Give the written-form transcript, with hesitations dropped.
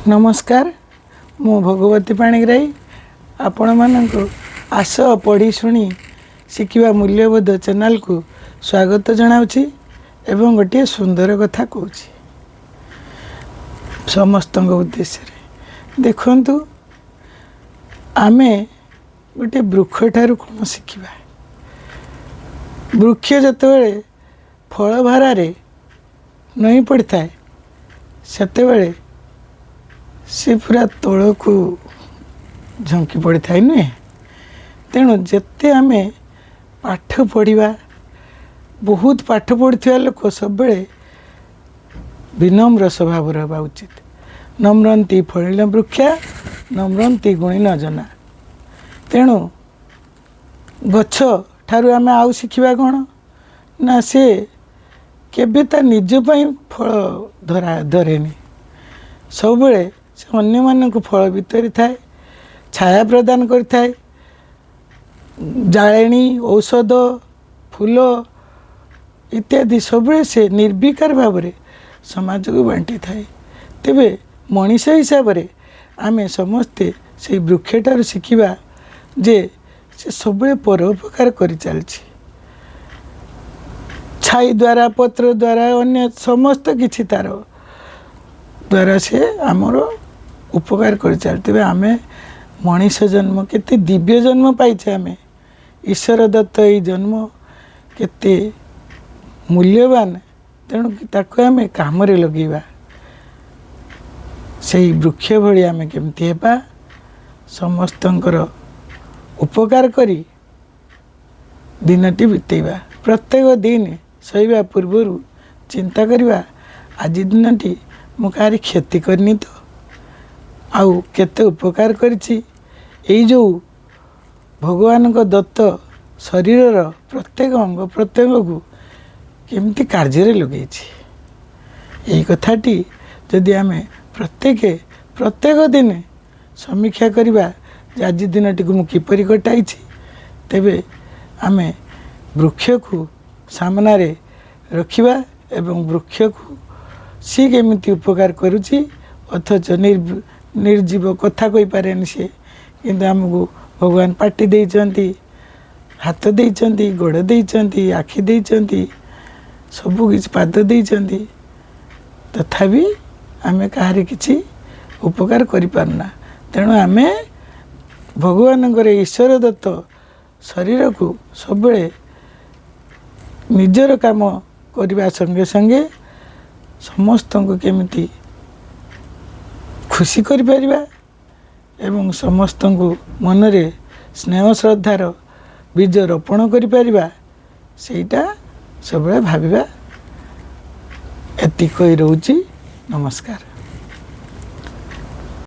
नमस्कार मु भगवती पाणिग्राही आपण मानक आस पढ़ी शुणी शिखा मूल्यबोध चैनल को स्वागत जनावछि एवं गोटे सुंदर कथा कहूँ समस्त उद्देश्य देखु आमे गोटे वृक्ष ठारू कौन शिखा वृक्ष जिते फल भारे नई पड़ी था से सी पूरा तल को झंकी पड़ी था नुहे तेणु जिते आम पाठ पढ़ा बहुत पाठ पढ़ा लोक सब विनम्र स्वभाव रहा उचित नम्रंती फलिन वृक्षा नम्रंती गुणीन जना तेणु गछ ठारू आम आउ शिखा कौन ना सी केबे ता निज पई फल धरेनी सब से अन्य मानक फल वितरी थाए छाया प्रदान करिथाए जाळेणी औषध फूल इत्यादि सब से निर्विकार भाव समाज को बांटी थाए तेबे मनीष हिसाब से आमे समस्ते से वृक्षठार शिखा जे से सब परोपकार कर चलछि छाई द्वारा पत्र द्वारा अन्य समस्त किछि तार द्वारा से आमर उपकार कर चलते आम मनीष जन्म केते दिव्य जन्म पाइछे आम ईश्वर दत्त ये जन्म केते मूल्यवान तेणु ताको आम काम लगेगा से वृक्ष भली आम केमती हेबा समस्तंकर उपकार करी दिनटी बितेबा प्रत्येक दिन शोवा पूर्व चिंता करवा आज दिनटी मु कारी क्षति करनी तो आउ केते उपकार करिछि एई जो भगवान को दत्त शरीर प्रत्येक अंग प्रत्यंग को केमती कार्य लगे यही कथाटी जदि आम प्रत्येक दिन समीक्षा करवा आज दिनटी को किपरि कटाई तेबे आम वृक्ष को सामना रे रखिबा एवं वृक्ष को सी केमिति उपकार करुछि अथच निर्जीव कथा कही पारे सी किंतु आमको भगवान पाटी देइचंती हाथ देइचंती गोड़ देइचंती आखि देइचंती सबु किछि पाद देइचंती तथापि आमे काहारी किछि उपकार करि पारना तेणु आमे भगवान ईश्वर दत्त शरीर को सब निजर काम करने संगे संगे समस्त को केमिति खुशी कर परिबा एवं समस्त को मनरे स्नेह श्रद्धार बीज रोपण कर परिबा सेटा सब भाविबा एति कहि रहउची। नमस्कार।